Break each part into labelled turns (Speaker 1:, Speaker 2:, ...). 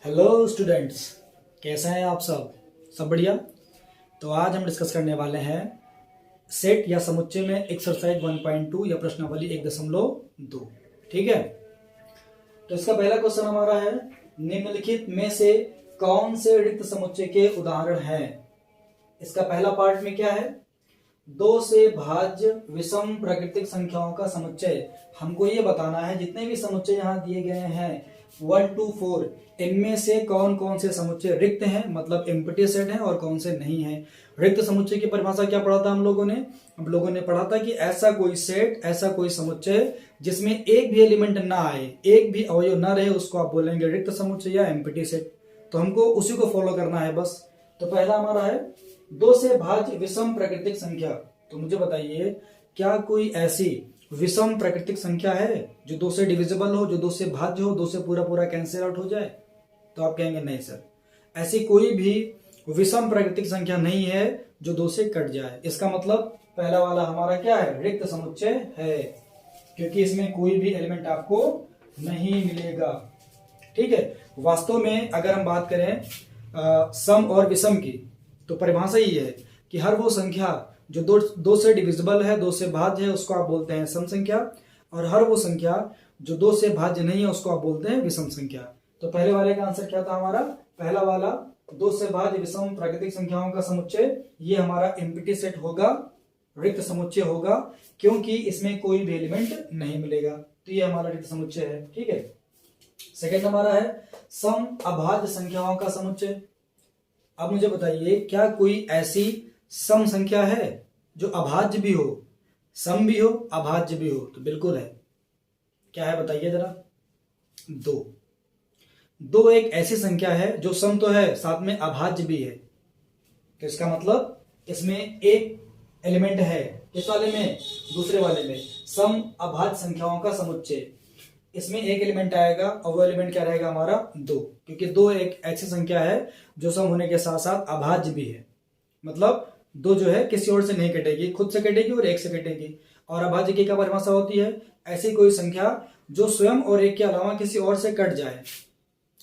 Speaker 1: Hello students, कैसे हैं आप सब बढ़िया। तो आज हम डिस्कस करने वाले हैं सेट या समुच्चय में एक्सरसाइज 1.2 या प्रश्नावली 1.2। ठीक है, तो इसका पहला क्वेश्चन हमारा है, निम्नलिखित में से कौन से रिक्त समुच्चय के उदाहरण हैं। इसका पहला पार्ट में क्या है, दो से भाज्य विषम प्राकृतिक संख्याओं का समुच्चय। हमको ये बताना है जितने भी समुच्चय यहाँ दिए गए हैं 1 to 4, इनमें से कौन कौन से समुच्चय रिक्त हैं, मतलब एम्प्टी सेट हैं, और कौन से नहीं हैं। रिक्त समुच्चय की परिभाषा क्या पढ़ा था हम लोगों ने पढ़ा था कि ऐसा कोई सेट, ऐसा कोई समुच्चय जिसमें एक भी एलिमेंट ना आए, एक भी अवयव ना रहे, उसको आप बोलेंगे रिक्त समुच्चय या एम्प्टी सेट। तो हमको उसी को फॉलो करना है बस। तो पहला हमारा है दो से भाज्य विषम प्राकृतिक संख्या। तो मुझे बताइए, क्या कोई ऐसी विषम प्राकृतिक संख्या है जो दो से डिविजिबल हो, जो दो से भाज्य हो, दो से पूरा पूरा कैंसिल आउट हो जाए? तो आप कहेंगे नहीं सर, ऐसी कोई भी विषम प्राकृतिक संख्या नहीं है जो दो से कट जाए। इसका मतलब पहला वाला हमारा क्या है, रिक्त समुच्चय है, क्योंकि इसमें कोई भी एलिमेंट आपको नहीं मिलेगा। ठीक है, वास्तव में अगर हम बात करें सम और विषम की, तो परिभाषा ही है कि हर वो संख्या जो दो से डिविजिबल है, दो से भाज्य है, उसको आप बोलते हैं सम संख्या, और हर वो संख्या जो दो से भाज्य नहीं है उसको आप बोलते हैं विषम संख्या। तो पहले वाले का आंसर क्या था हमारा, पहला वाला दो से भाज्य विषम प्राकृतिक संख्याओं का समुच्चय, ये हमारा एम्प्टी सेट होगा, रिक्त समुच्चय होगा, क्योंकि इसमें कोई भी एलिमेंट नहीं मिलेगा। तो ये हमारा रिक्त समुच्चय है। ठीक है, सेकेंड हमारा है सम अभाज्य संख्याओं का समुच्चय। अब मुझे बताइए, क्या कोई ऐसी सम संख्या है जो अभाज्य भी हो, सम भी हो, अभाज्य भी हो? तो बिल्कुल है। क्या है बताइए जरा। दो एक ऐसी संख्या है जो सम तो है, साथ में अभाज्य भी है। तो इसका मतलब इसमें एक एलिमेंट है, किस वाले में, दूसरे वाले में, सम अभाज्य संख्याओं का समुच्चय। इसमें एक एलिमेंट आएगा और वो एलिमेंट क्या रहेगा हमारा, दो, क्योंकि दो एक ऐसी संख्या है जो सम होने के साथ साथ अभाज्य भी है। मतलब दो जो है किसी और से नहीं कटेगी, खुद से कटेगी और एक से कटेगी। और अभाज्य की क्या परिभाषा होती है, ऐसी कोई संख्या जो स्वयं और एक के अलावा किसी और से कट जाए,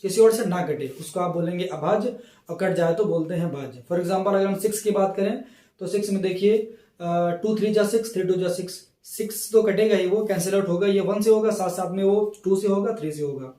Speaker 1: किसी और से ना कटे, उसको आप बोलेंगे अभाज्य, और कट जाए तो बोलते हैं भाज्य। फॉर एग्जाम्पल अगर हम 6 की बात करें तो 6 में देखिए 2 3 जा 6, 3 2 जा 6, 6 तो कटेगा ही, वो कैंसिल आउट होगा, ये 1 से होगा, साथ साथ में वो 2 से होगा, 3 से होगा।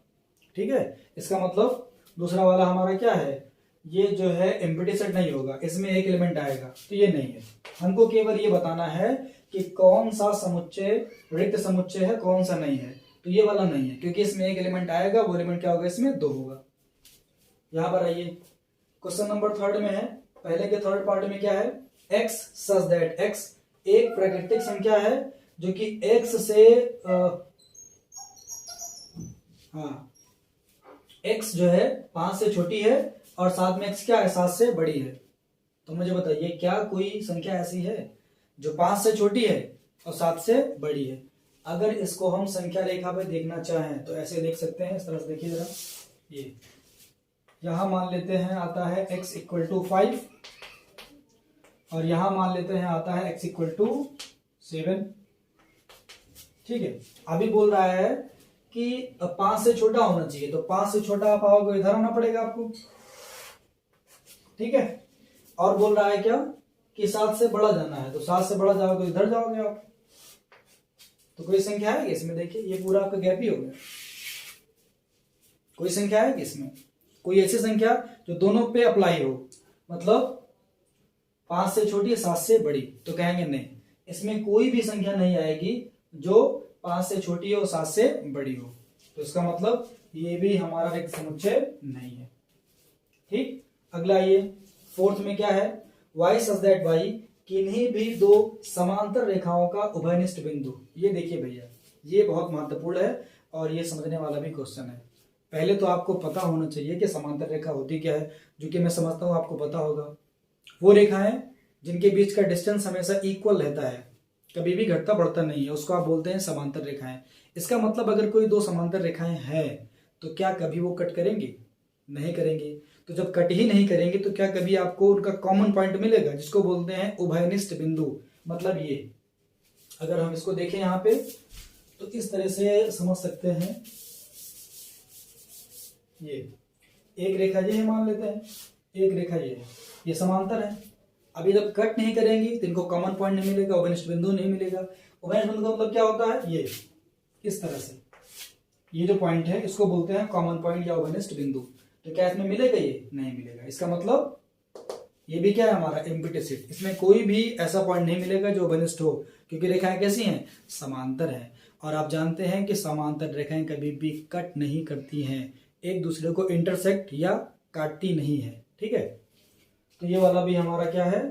Speaker 1: ठीक है, इसका मतलब दूसरा वाला हमारा क्या है, ये जो है एम्प्टी सेट नहीं होगा, इसमें एक एलिमेंट आएगा, तो ये नहीं है। हमको केवल ये बताना है कि कौन सा समुच्चय रिक्त समुच्चय है, कौन सा नहीं है। तो ये वाला नहीं है, क्योंकि इसमें एक एलिमेंट आएगा, वो एलिमेंट क्या होगा, इसमें दो होगा। यहां पर आइए, क्वेश्चन नंबर 3 में है, पहले के थर्ड पार्ट में क्या है, x सच दैट x एक प्राकृतिक संख्या है जो कि x से x जो है 5 से छोटी है, और साथ में x क्या है, 7 से बड़ी है। तो मुझे बताइए, क्या कोई संख्या ऐसी है जो 5 से छोटी है और 7 से बड़ी है? अगर इसको हम संख्या रेखा पे देखना चाहें तो ऐसे देख सकते हैं, इस तरह से देखिए जरा। ये यहां मान लेते हैं आता है x = 5, और यहां मान लेते हैं आता है x = 7। ठीक है, अभी बोल रहा है कि 5 से छोटा होना चाहिए, तो 5 से छोटा आप आओगे इधर आना पड़ेगा आपको। ठीक है, और बोल रहा है क्या कि 7 से बड़ा जाना है, तो 7 से बड़ा जाओगे इधर जाओगे आप। तो कोई संख्या है इसमें, देखिए ये पूरा आपका गैप ही हो गया। कोई संख्या है इसमें, कोई ऐसी संख्या जो दोनों पे अप्लाई हो, मतलब 5 से छोटी 7 से बड़ी? तो कहेंगे नहीं, इसमें कोई भी संख्या नहीं आएगी जो 5 से छोटी हो, 7 से बड़ी हो। तो इसका मतलब ये भी हमारा रिक्त समुच्चय नहीं है। ठीक, अगला ये फोर्थ में क्या है, y सच दैट y किन्हीं भी दो समांतर रेखाओं का उभयनिष्ठ बिंदु। ये देखिए भैया, ये बहुत महत्वपूर्ण है और ये समझने वाला भी क्वेश्चन है। पहले तो आपको पता होना चाहिए कि समांतर रेखा होती क्या है, जो कि मैं समझता हूं आपको पता होगा। वो रेखाएं जिनके बीच का डिस्टेंस हमेशा इक्वल रहता है, कभी भी घटता बढ़ता नहीं है, उसको आप बोलते हैं समांतर रेखाएं। इसका मतलब अगर कोई दो समांतर रेखाएं हैं तो क्या कभी वो कट करेंगे? नहीं करेंगे। तो जब कट ही नहीं करेंगे तो क्या कभी आपको उनका कॉमन पॉइंट मिलेगा, जिसको बोलते हैं उभयनिष्ठ बिंदु। मतलब ये, अगर हम इसको देखें यहां पे तो इस तरह से समझ सकते हैं, ये एक रेखा ये है मान लेते हैं, एक रेखा ये है, ये समांतर है। अभी जब कट नहीं करेंगी तो इनको कॉमन पॉइंट नहीं मिलेगा, उभयनिष्ठ बिंदु नहीं मिलेगा। उभयनिष्ठ बिंदु का मतलब क्या होता है, ये इस तरह से, ये जो पॉइंट है इसको बोलते हैं कॉमन पॉइंट या उभयनिष्ठ बिंदु। तो क्या इसमें मिलेगा, ये नहीं मिलेगा। इसका मतलब ये भी क्या है हमारा एम्प्टी सेट, इसमें कोई भी ऐसा पॉइंट नहीं मिलेगा जो उभयनिष्ठ हो, क्योंकि रेखाएं कैसी हैं, समांतर हैं। और आप जानते हैं कि समांतर रेखाएं कभी भी कट नहीं करती हैं, एक दूसरे को इंटरसेक्ट या काटती नहीं है। ठीक है, तो ये वाला भी हमारा क्या है,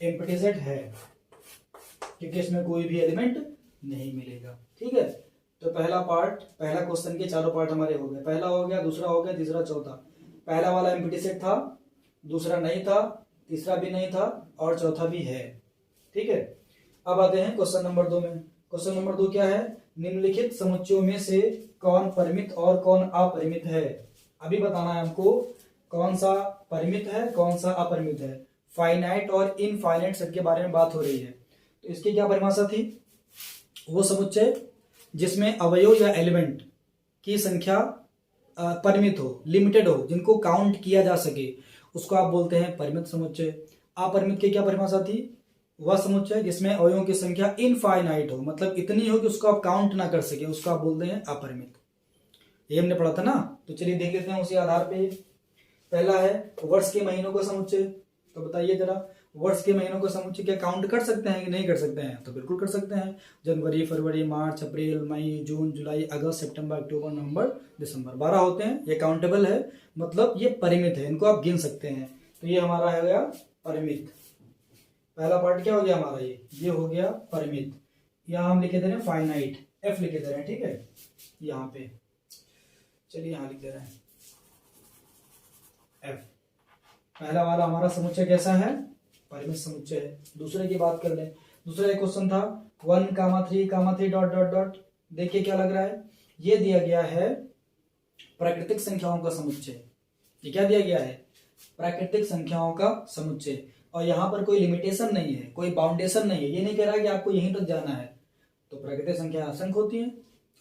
Speaker 1: एम्प्टी सेट है, क्योंकि इसमें कोई भी एलिमेंट नहीं मिलेगा। ठीक है, तो पहला पार्ट, पहला क्वेश्चन के चारों पार्ट हमारे हो गए। पहला हो गया, दूसरा हो गया, तीसरा चौथा। पहला वाला एम्प्टी सेट था, दूसरा नहीं था, तीसरा भी नहीं था, और चौथा भी है। ठीक है, अब आते हैं क्वेश्चन नंबर 2 में। क्वेश्चन नंबर 2 क्या है, निम्नलिखित समुच्चयों में से कौन परिमित और कौन अपरिमित है। अभी बताना है हमको कौन सा परिमित है, कौन सा अपरिमित है। फाइनाइट और इनफाइनाइट सेट के बारे में बात हो रही है। तो इसकी क्या परिभाषा थी, वो समुच्चय जिसमें अवयव या एलिमेंट की संख्या परिमित हो, लिमिटेड हो, जिनको काउंट किया जा सके, उसको आप बोलते हैं परिमित समुच्चय। अपरिमित की क्या परिभाषा थी, वह समुच्चय जिसमें अवयवों की संख्या इनफाइनाइट हो, मतलब इतनी हो कि उसको आप काउंट ना कर सके, उसको आप बोलते हैं अपरिमित। ये हमने पढ़ा था ना, तो चलिए देख लेते हैं उसी आधार पे। पहला है वर्ष के महीनों का समुच्चय। तो बताइए जरा, वर्ष के महीनों का समुच्चय क्या काउंट कर सकते हैं कि नहीं कर सकते हैं, तो बिल्कुल कर सकते हैं। जनवरी, फरवरी, मार्च, अप्रैल, मई, जून, जुलाई, अगस्त, सितंबर, अक्टूबर, नवंबर, दिसंबर, 12 होते हैं। ये काउंटेबल है, मतलब ये परिमित है, इनको आप गिन सकते हैं। तो ये हमारा है गया परिमित। पहला पार्ट क्या हो गया हमारा, ये हो गया परिमित। यहाँ हम लिखे दे रहे हैं फाइनाइट, एफ लिखे दे रहे हैं। ठीक है, यहाँ पे चलिए यहाँ लिख दे रहे हैं एफ। पहला वाला हमारा समुच्चय कैसा है, परिमित समुच्चय है। दूसरे की बात कर लें। दूसरा एक क्वेश्चन था 1,3,3 डॉट डॉट डॉट। देखिए क्या लग रहा है, ये दिया गया है प्राकृतिक संख्याओं का समुच्चय। ये क्या दिया गया है, प्राकृतिक संख्याओं का समुच्चय। और यहाँ पर कोई लिमिटेशन नहीं है, कोई बाउंडेशन नहीं है, ये नहीं कह रहा है कि आपको यहीं तक जाना है। तो प्राकृतिक संख्या असंख्य होती है,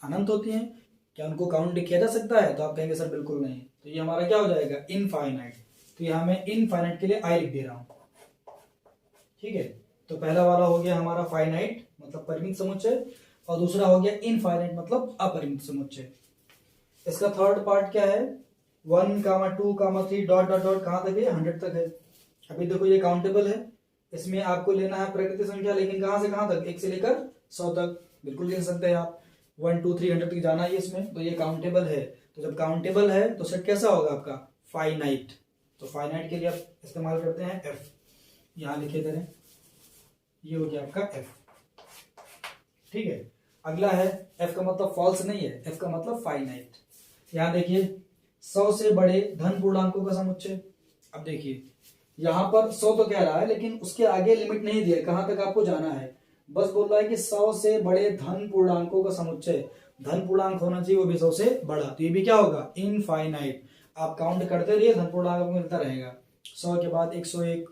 Speaker 1: अनंत होती है, क्या उनको काउंट किया जा सकता है, तो आप कहेंगे सर बिल्कुल नहीं। तो ये हमारा क्या हो जाएगा, इनफाइनाइट। तो यहाँ मैं इनफाइनाइट के लिए आई लिख दे रहा हूं। ठीक है, तो पहला वाला हो गया हमारा फाइनाइट मतलब परिमित समुच्चय, और दूसरा हो गया इनफाइनाइट मतलब अपरिमित समुच्चय। इसका थर्ड पार्ट क्या है, 1,2,3 डॉट डॉट डॉट, कहां तक है, 100 तक है। अभी देखो ये काउंटेबल है, इसमें आपको लेना है प्राकृतिक संख्या, लेकिन कहां से कहां तक, 1 से लेकर 100 तक, बिल्कुल ले सकते हैं आप। 1, 2, 3 100 तक जाना है इसमें, तो ये काउंटेबल है। तो जब काउंटेबल है तो सेट कैसा होगा आपका, फाइनाइट। तो फाइनाइट के लिए आप इस्तेमाल करते हैं एफ, यहां लिखे दे रहे हैं, ये हो गया आपका एफ। ठीक है, अगला है एफ का मतलब फॉल्स नहीं है, एफ का मतलब फाइनाइट। यहां देखिए 100 से बड़े धन पूर्णांकों का समुच्चय। अब देखिए यहां पर 100 तो कह रहा है, लेकिन उसके आगे लिमिट नहीं दिया कहां तक आपको जाना है, बस बोल रहा है कि 100 से बड़े धन पूर्णांकों का समुच्चय। धन पूर्णांक होना चाहिए वो भी 100 से बड़ा, तो ये भी क्या होगा, इनफाइनाइट। आप काउंट करते रहिए, धन पूर्णांक आपको मिलता रहेगा। 100 के बाद 101,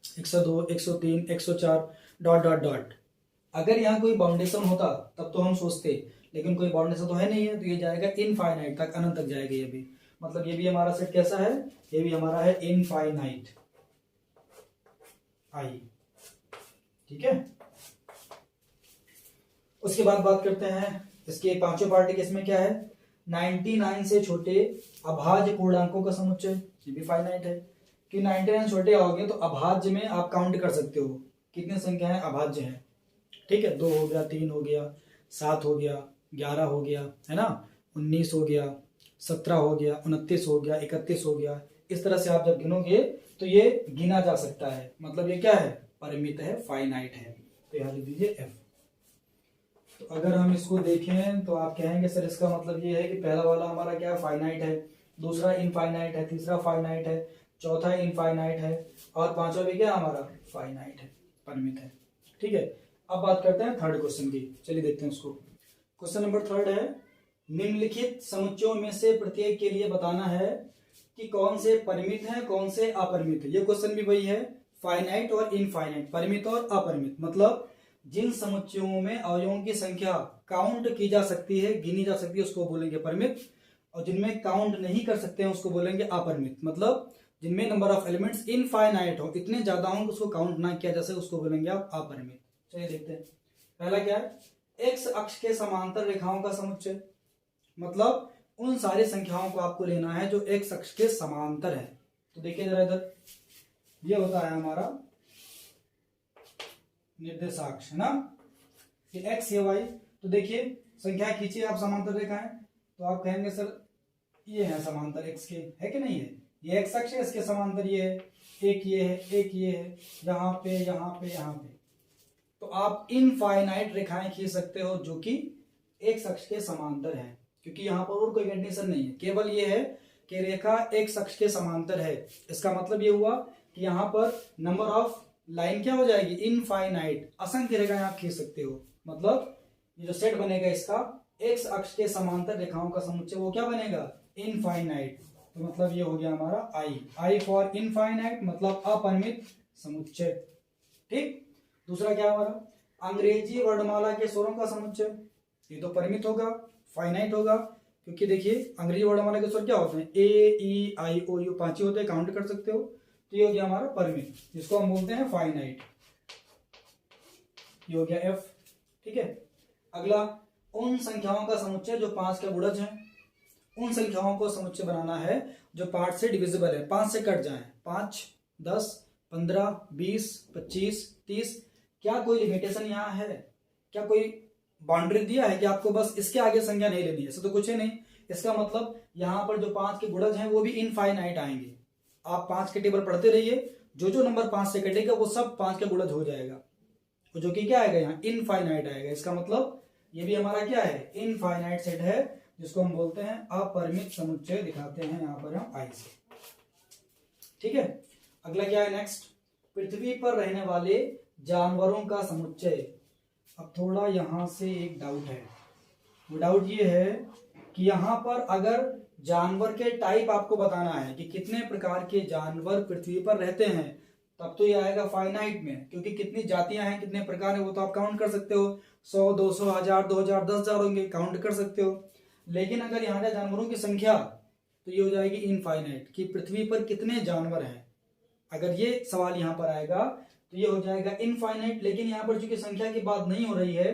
Speaker 1: 102, 103, 104 डॉट डॉट डॉट। अगर यहाँ कोई बाउंडेशन होता तब तो हम सोचते, लेकिन कोई बाउंडेशन तो है नहीं है, तो ये जाएगा इनफाइनाइट तक, अनंत तक जाएगा ये भी। मतलब ये भी हमारा सेट कैसा है, ये भी हमारा है इनफाइनाइट आई। ठीक है, उसके बाद बात करते हैं इसके पांचों पार्टी के, इसमें क्या है, 99 से छोटे अभाज्य पूर्णांकों का समुच्चय। ये भी फाइनाइट है कि 99 छोटे आओगे तो अभाज्य में आप काउंट कर सकते हो कितनी संख्या है अभाज्य है। ठीक है, 2 हो गया, 3 हो गया, 7 हो गया, 11 हो गया, है ना, 19 हो गया, 17 हो गया, 29 हो गया, 31 हो गया। इस तरह से आप जब गिनोगे तो ये गिना जा सकता है, मतलब ये क्या है, परिमित है, फाइनाइट है। तो यहां लिख दीजिए एफ। तो अगर हम इसको देखें तो आप कहेंगे सर इसका मतलब ये है कि पहला वाला हमारा क्या है, फाइनाइट है, दूसरा इनफाइनाइट है, तीसरा फाइनाइट है, चौथा इनफाइनाइट है, और पांचवा भी क्या हमारा फाइनाइट है, परिमित है। ठीक है, अब बात करते हैं थर्ड क्वेश्चन की, चलिए देखते हैं उसको। क्वेश्चन नंबर थर्ड है, निम्नलिखित समुच्चयों में से प्रत्येक के लिए बताना है कि कौन से परिमित है, कौन से अपरिमित है। ये क्वेश्चन भी वही है, फाइनाइट और इनफाइनाइट, परिमित और अपरिमित, मतलब जिन समुच्चयों में अवयवों की संख्या काउंट की जा सकती है, गिनी जा सकती है, उसको बोलेंगे परिमित, और जिनमें काउंट नहीं कर सकते हैं उसको बोलेंगे अपरिमित। मतलब जिनमें नंबर ऑफ एलिमेंट्स इनफाइनाइट हो, इतने ज्यादा हो उसको काउंट ना किया जा सके, उसको बोलेंगे आप अपरिमित। चलिए देखते हैं। पहला क्या है, एक्स अक्ष के समांतर रेखाओं का समुच्चय। मतलब उन सारी संख्याओं को आपको लेना है जो एक्स अक्ष के समांतर है। तो देखिए जरा इधर, ये होता है हमारा निर्देशाक्ष, है ना, कि एक्स या वाई। तो देखिए संख्या खींचिए आप समांतर रेखाएं, तो आप कहेंगे सर ये है समांतर एक्स के, है कि नहीं है, ये एक्स अक्ष है, इसके समांतर ये है, एक ये है, एक ये है, यहाँ पे यहाँ पे यहाँ पे। तो आप इनफाइनाइट रेखाएं खींच सकते हो जो कि एक्स अक्ष के समांतर है, क्योंकि यहाँ पर और कोई कंडीशन नहीं है, केवल ये है कि रेखा एक्स अक्ष के समांतर है। इसका मतलब ये हुआ कि यहाँ पर नंबर ऑफ लाइन क्या हो जाएगी, इनफाइनाइट, असंख्य रेखाएं आप खींच सकते हो। मतलब ये जो सेट बनेगा इसका एक्स अक्ष के समांतर रेखाओं का समुच्चय वो क्या बनेगा, इनफाइनाइट। तो मतलब ये हो गया हमारा आई फॉर इनफाइनाइट, मतलब अपरिमित समुच्चय। ठीक। दूसरा क्या हमारा, अंग्रेजी वर्णमाला के स्वरों का समुच्चय। ये तो परिमित होगा, फाइनाइट होगा, क्योंकि देखिए अंग्रेजी वर्णमाला के स्वर क्या होते हैं, ए ई आई ओ यू, 5 ही होते हैं, काउंट कर सकते हो। तो ये हो गया हमारा परिमित, जिसको हम बोलते हैं फाइनाइट। ये हो गया एफ। ठीक है। अगला, उन संख्याओं का समुच्चय जो 5 का गुणज है। उन संख्याओं को समुच्चय बनाना है जो 5 से डिविजिबल है, 5 से कट जाए। 5, 10, 15, 20, 25, 30। क्या कोई लिमिटेशन यहाँ है, क्या कोई बाउंड्री दिया है कि आपको बस इसके आगे संख्या नहीं लेनी है? ऐसा तो कुछ है नहीं। इसका मतलब यहाँ पर जो 5 के गुणज हैं वो भी इनफाइनाइट आएंगे। आप 5 के टेबल पढ़ते रहिए, जो नंबर 5 से कटेगा वो सब 5 के गुणज हो जाएगा, जो कि क्या आएगा यहाँ, इनफाइनाइट आएगा। इसका मतलब ये भी हमारा क्या है, इनफाइनाइट सेट है, जिसको हम बोलते हैं अपरिमित समुच्चय। दिखाते हैं यहाँ पर हम आई से। ठीक है। अगला क्या है नेक्स्ट, पृथ्वी पर रहने वाले जानवरों का समुच्चय। अब थोड़ा यहां से एक डाउट है, वो डाउट ये है कि यहाँ पर अगर जानवर के टाइप आपको बताना है कि कितने प्रकार के जानवर पृथ्वी पर रहते हैं, तब तो ये आएगा फाइनाइट में, क्योंकि कितनी जातियां हैं, कितने प्रकार हैं, वो तो आप काउंट कर सकते हो। 100, 200, 1000, 2000, 10,000 होंगे, काउंट कर सकते हो। लेकिन अगर यहाँ का जानवरों की संख्या, तो ये हो जाएगी इनफाइनाइट, कि पृथ्वी पर कितने जानवर हैं। अगर ये सवाल यहाँ पर आएगा तो ये हो जाएगा इनफाइनाइट। लेकिन यहाँ पर चूंकि संख्या की बात नहीं हो रही है,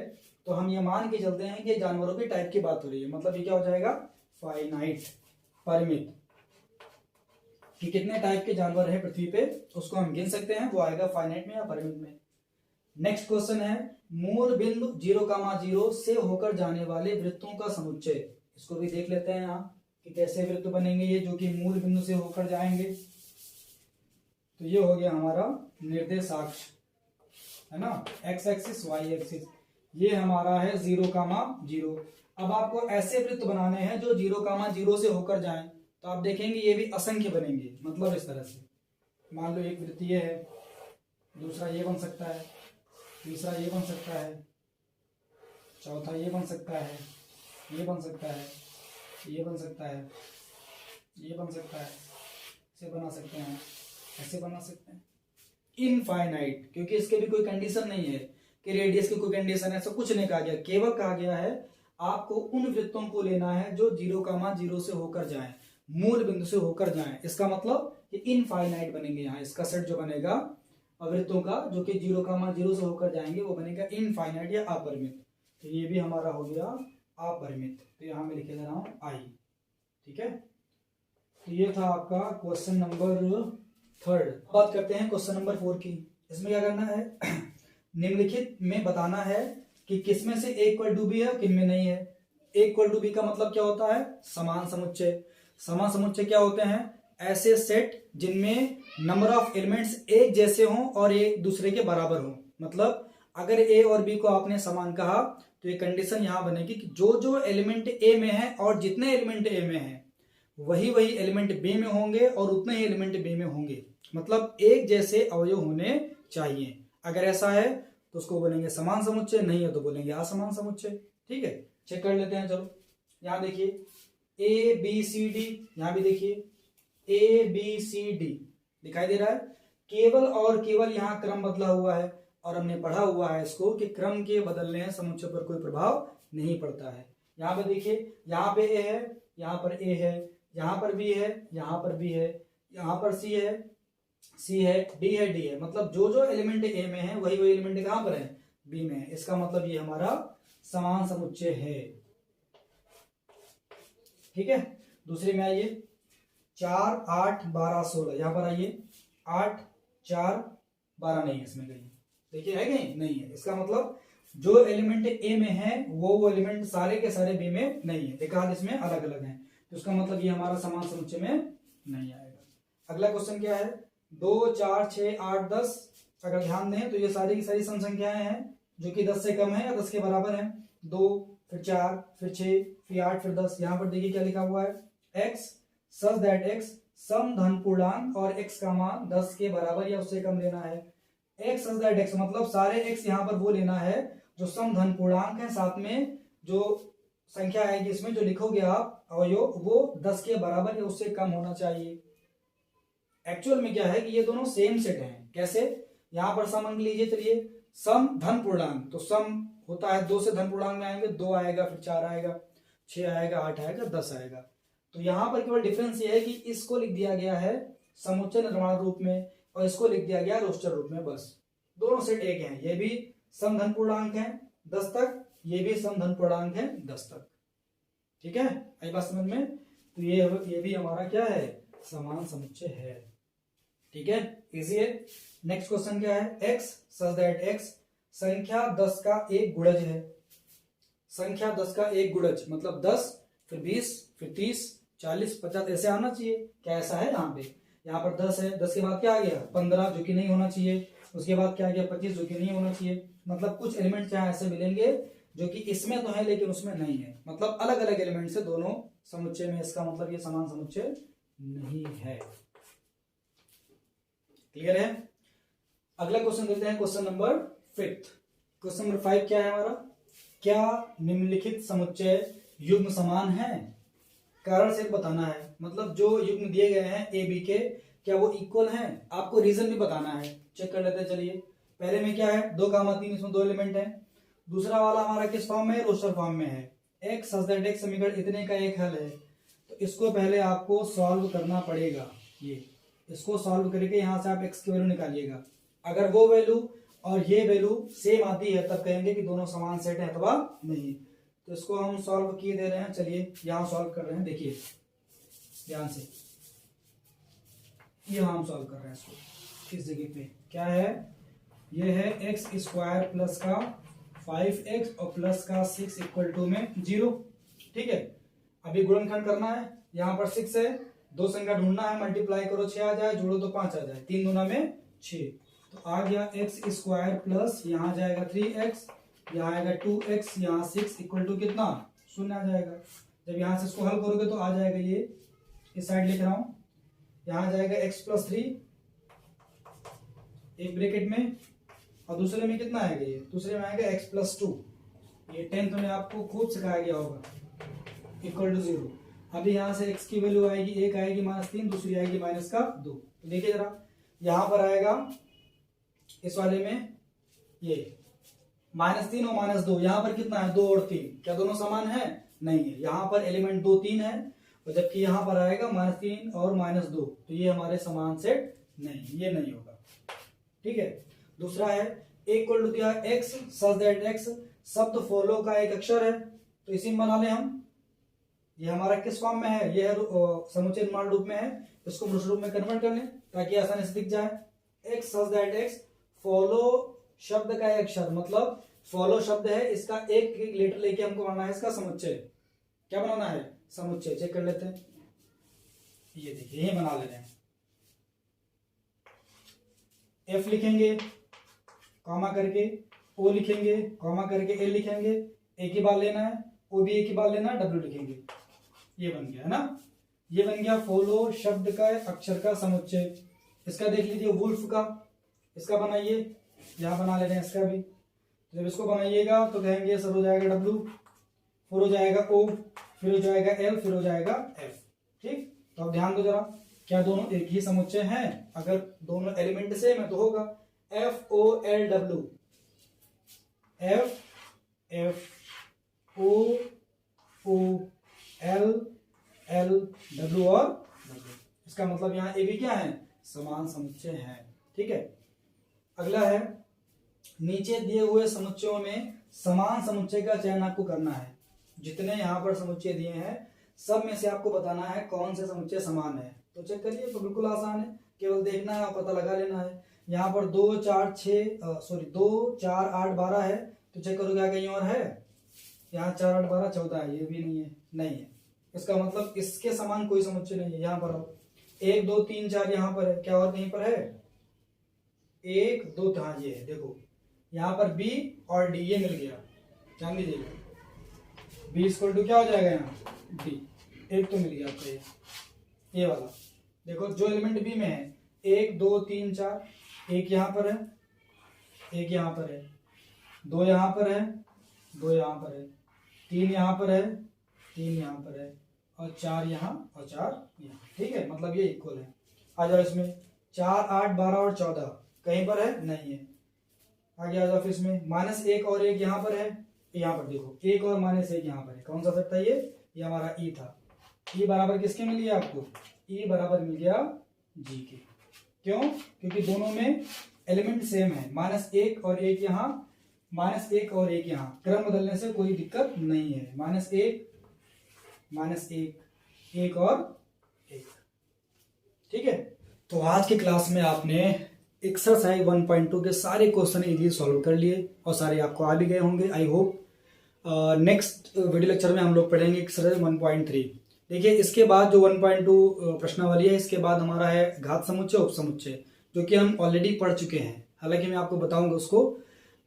Speaker 1: तो हम ये मान के चलते हैं कि जानवरों के टाइप की बात हो रही है। मतलब ये क्या हो जाएगा, फाइनाइट, परिमित, कि कितने टाइप के जानवर है पृथ्वी पे, उसको हम गिन सकते हैं, वो आएगा फाइनाइट में या परिमित में। नेक्स्ट क्वेश्चन है, मूल बिंदु 0,0 से होकर जाने वाले वृत्तों का समुच्चय। इसको भी देख लेते हैं यहाँ कि कैसे वृत्त बनेंगे ये, जो कि मूल बिंदु से होकर जाएंगे। तो ये हो गया हमारा निर्देशाक्ष, है ना, एक्स एक्सिस वाई एक्सिस। ये हमारा है 0,0। अब आपको ऐसे वृत्त बनाने हैं जो 0,0 से होकर जाएं, तो आप देखेंगे ये भी असंख्य बनेंगे। मतलब इस तरह से, मान लो एक वृत्त ये है, दूसरा ये बन सकता है, तीसरा ये बन सकता है, चौथा ये बन सकता है, ये बन सकता है, ये बन सकता है, ये बन सकता है, इसे बना सकते हैं, ऐसे बना सकते हैं। इनफाइनाइट, क्योंकि इसके भी कोई कंडीशन नहीं है कि रेडियस की कोई कंडीशन है, ऐसा कुछ नहीं कहा गया। केवल कहा गया है आपको उन वृत्तों को लेना है जो 0,0 से होकर जाएं, मूल बिंदु से होकर जाएं। इसका मतलब ये इनफाइनाइट बनेंगे। यहाँ इसका सेट जो बनेगा वृत्तों का जो कि 0,0 से होकर जाएंगे, वो बनेगा इनफाइनाइट या अपरिमित। तो ये भी हमारा हो गया अपरिमित। तो यहाँ मैं लिखे जा रहा हूं आई। ठीक है। तो ये था आपका क्वेश्चन नंबर 3। बात करते हैं क्वेश्चन नंबर 4 की। इसमें क्या करना है, निम्नलिखित में बताना है कि किसमें से ए इक्वल टू बी है, किनमें नहीं है। ए इक्वल टू बी का मतलब क्या होता है, समान समुच्चय। समान समुच्चय क्या होते हैं, ऐसे सेट जिनमें नंबर ऑफ एलिमेंट्स एक जैसे हों और एक दूसरे के बराबर हों। मतलब अगर ए और बी को आपने समान कहा, तो ये कंडीशन यहां बनेगी कि जो जो एलिमेंट ए में है और जितने एलिमेंट ए में है, वही वही एलिमेंट बी में होंगे और उतने ही एलिमेंट बी में होंगे। मतलब एक जैसे अवयव होने चाहिए। अगर ऐसा है तो उसको बोलेंगे समान समुच्चय, नहीं है तो बोलेंगे असमान समुच्चय। ठीक है, चेक कर लेते हैं। चलो यहां देखिए ए बी सी डी, यहां भी देखिए ए बी सी डी दिखाई दे रहा है। केवल और केवल यहाँ क्रम बदला हुआ है, और हमने पढ़ा हुआ है इसको कि क्रम के बदलने समुच्चय पर कोई प्रभाव नहीं पड़ता है। यहाँ पे देखिए, यहाँ पे ए है, यहाँ पर ए है, यहाँ पर बी है, यहाँ पर बी है, यहाँ पर सी है, डी है, डी है, मतलब जो जो एलिमेंट ए में है वही वही एलिमेंट कहाँ पर है, बी में है। इसका मतलब ये हमारा समान समुच्चय है। ठीक है, दूसरे में आइए, 4 8 12 16, यहां पर आइए 8 4 12 नहीं है इसमें कहीं, देखिए है कहीं नहीं है। इसका मतलब जो एलिमेंट ए में है वो एलिमेंट सारे के सारे बी में नहीं है, एक आध इसमें अलग अलग हैं, तो इसका मतलब ये हमारा समान समुच्चय में नहीं आएगा। अगला क्वेश्चन क्या है, 2 4 6 8 10, अगर ध्यान दें तो ये सारी की सारी सम संख्याएं हैं जो कि 10 से कम है या 10 के बराबर है। 2 फिर 4 फिर 6 फिर 8 फिर 10। यहाँ पर देखिए क्या लिखा हुआ है, x सच दैट x सम धन पूर्णांक और x का मान 10 के बराबर या उससे कम लेना है। x सच दैट x मतलब सारे x यहाँ पर वो लेना है जो सम धन पूर्णांक है, साथ में जो संख्या आएगी इसमें जो लिखोगे आप अवयव वो 10 के बराबर या उससे कम होना चाहिए। एक्चुअल में क्या है कि ये दोनों सेम सेट हैं। कैसे, यहाँ पर सम अंक लीजिए, चलिए सम धन पूर्णांक, तो सम होता है 2 से धन पूर्णांक में आएंगे, 2 आएगा फिर 4 आएगा 6 आएगा 8 आएगा 10 आएगा। तो यहाँ पर केवल डिफरेंस ये है कि इसको लिख दिया गया है समुच्चय निर्माण रूप में और इसको लिख दिया गया रोस्टर रूप में, बस दोनों सेट एक हैं। ये भी सम धन पूर्णांक है 10 तक, ये भी सम धन पूर्णांक है 10 तक। ठीक है, आई बात समझ में। तो ये भी हमारा क्या है, समान समुच्चय है। ठीक है, इजी है। नेक्स्ट क्वेश्चन क्या है, x सच दैट x संख्या 10 का एक गुणज है। संख्या 10 का एक गुणज मतलब 10 फिर 20 फिर 30 40 50 ऐसे आना चाहिए। क्या ऐसा है, यहाँ पे यहाँ पर 10 है, 10 के बाद क्या आ गया 15 जो कि नहीं होना चाहिए, उसके बाद क्या आ गया 25 जो कि नहीं होना चाहिए। मतलब कुछ एलिमेंट यहाँ ऐसे मिलेंगे जो कि इसमें तो है लेकिन उसमें नहीं है, मतलब अलग अलग एलिमेंट से दोनों समुच्चय में, इसका मतलब ये समान समुच्चय नहीं है। क्लियर है। अगला क्वेश्चन देते हैं, क्वेश्चन नंबर 5। क्वेश्चन नंबर 5 क्या है हमारा, क्या निम्नलिखित समुच्चय युग्म समान है। कारण से बताना है, मतलब जो युग्म दिए गए हैं ए बी के क्या वो इक्वल हैं, आपको रीजन भी बताना है। चेक कर लेते हैं, चलिए पहले में क्या है 2 3, इसमें 2 एलिमेंट है। दूसरा वाला हमारा किस फॉर्म में है, रोस्टर फॉर्म में है। x सच दैट x समीकरण इतने का एक हल है, तो इसको पहले आपको सॉल्व करना पड़ेगा। ये इसको सॉल्व करके यहाँ से आप x की वैल्यू निकालिएगा। अगर वो वैल्यू और ये वैल्यू सेम आती है तब कहेंगे कि दोनों समान सेट है अथवा नहीं। तो इसको हम सॉल्व किए दे रहे हैं, चलिए यहाँ सॉल्व कर रहे हैं, देखिए ध्यान से, ये हम सॉल्व कर रहे हैं इसको। इस जगह पे क्या है, ये है एक्स स्क्वायर प्लस का 5x और प्लस का 6 इक्वल टू में 0। ठीक है, अभी गुणनखंड करना है, यहाँ पर 6 है, 2 संख्या ढूंढना है, मल्टीप्लाई करो 6 आ जाए, जोड़ो तो 5 आ जाए, 3 दूना में 6, तो आ गया एक्स स्क्वायर प्लस यहाँ जाएगा 3x, यहाँ आएगा 2x, यहाँ 6 इक्वल टू कितना 0 आ जाएगा। जब यहाँ से इसको हल करोगे तो आ जाएगा, ये इस साइड लिख रहा हूं, यहाँ जाएगा x प्लस 3 एक ब्रैकेट में, और दूसरे में कितना आएगा, ये दूसरे में आएगा x प्लस 2, ये 10th में आपको खूब सिखाया गया होगा, इक्वल टू 0। अभी यहाँ से x की वैल्यू आएगी, एक आएगी -3, दूसरी आएगी -2। तो देखिए जरा, यहाँ पर आएगा इस वाले में ये -3 और -2, यहाँ पर कितना है 2 और 3, क्या दोनों समान है, नहीं है। यहाँ पर एलिमेंट 2 3 है, और जबकि यहाँ पर आएगा -3 और -2, तो ये हमारे समान सेट नहीं, ये नहीं होगा। ठीक है, दूसरा है इक्वल टू दिया x सच दैट x शब्द फॉलो का एक अक्षर है, तो इसी में बना ले हम। ये हमारा किस फॉर्म में है, ये है समुच्चय निर्माण रूप में है, इसको पुरुष रूप में कन्वर्ट कर लें ताकि आसानी से दिख जाए। x such that x follow शब्द का एक अक्षर, मतलब फॉलो शब्द है, इसका एक लेटर लेके हमको बनाना है इसका समुच्चय। क्या बनाना है, समुच्चय। चेक कर लेते हैं, ये देखिए ये बना ले रहे हैं। f लिखेंगे कॉमा करके, o लिखेंगे कॉमा करके, l लिखेंगे, एक ही बार लेना है, o भी एक ही बार लेना है, w लिखेंगे, ये बन गया है ना। ये बन गया फॉलो शब्द का अक्षर का समुच्चय। इसका देख लीजिए वुल्फ का, इसका बनाइए, यहां बना ले रहे हैं इसका भी। जब इसको बनाइएगा तो कहेंगे सर हो जाएगा w, फिर हो जाएगा o, फिर हो जाएगा l, फिर हो जाएगा f। ठीक, तो अब ध्यान दो जरा, क्या दोनों एक ही समुच्चय हैं, अगर दोनों एलिमेंट सेम है तो होगा FOLW, FOL इसका मतलब यहाँ ए बी क्या है, समान समुच्चय है। ठीक है, अगला है नीचे दिए हुए समुच्चयों में समान समुच्चय का चयन आपको करना है। जितने यहाँ पर समुच्चय दिए हैं सब में से आपको बताना है कौन से समुच्चय समान है। तो चेक करिए, तो बिल्कुल आसान है, केवल देखना है और पता लगा लेना है। यहाँ पर 2 4 8 12 है, तो चेक करो क्या कहीं और है, यहाँ 4 8 12 14 है, ये भी नहीं है, नहीं है। इसका मतलब इसके समान कोई समुच्चय नहीं है। यहाँ पर 1 2 3 4 यहाँ पर है, क्या और कहीं पर है, 1 2, हाँ ये है, देखो यहाँ पर बी और डी ये मिल गया, ध्यान दीजिएगा, बी इक्वल टू क्या हो जाएगा यहाँ डी, एक तो मिल गया आपको ये वाला। देखो जो एलिमेंट बी में है 1 2 3 4, एक यहाँ पर है, एक यहाँ पर है, 2 यहाँ पर है, 2 यहाँ पर है, 3 यहाँ पर है, 3 यहाँ पर है, और 4 यहाँ और 4 यहाँ। ठीक है, मतलब ये इक्वल है। आ जाओ इसमें 4 8 12 और 14 कहीं पर है, नहीं है। आगे आ जाओ फिर इसमें -1 और 1 यहाँ पर है, यहाँ पर देखो 1 और -1 यहाँ पर है, कौन सा सेट था ये हमारा ई था। ई बराबर किसके मिल गया आपको, ई बराबर मिल गया जी के। क्यों, क्योंकि दोनों में एलिमेंट सेम है, -1 और 1 यहाँ, -1 और 1 यहाँ, क्रम बदलने से कोई दिक्कत नहीं है। -1 1 और 1। ठीक है, तो आज की क्लास में आपने एक्सरसाइज 1.2 के सारे क्वेश्चन इजीली सॉल्व कर लिए और सारे आपको आ भी गए होंगे I hope. Next video lecture में हम लोग पढ़ेंगे एक्सरसाइज 1.3। देखिए इसके बाद जो 1.2 प्रश्नावली है, इसके बाद हमारा है घात समुच्चय उप समुच्चय, जो कि हम ऑलरेडी पढ़ चुके हैं, हालांकि मैं आपको बताऊंगा उसको।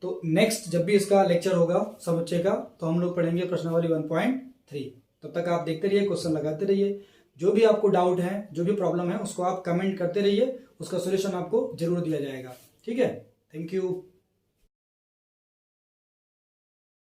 Speaker 1: तो नेक्स्ट जब भी इसका लेक्चर होगा समुच्चय का, तो हम लोग पढ़ेंगे प्रश्नावली 1.3। तब तक आप देखते रहिए, क्वेश्चन लगाते रहिए, जो भी आपको डाउट है, जो भी प्रॉब्लम है, उसको आप कमेंट करते रहिए, उसका सोल्यूशन आपको जरूर दिया जाएगा। ठीक है, थैंक यू।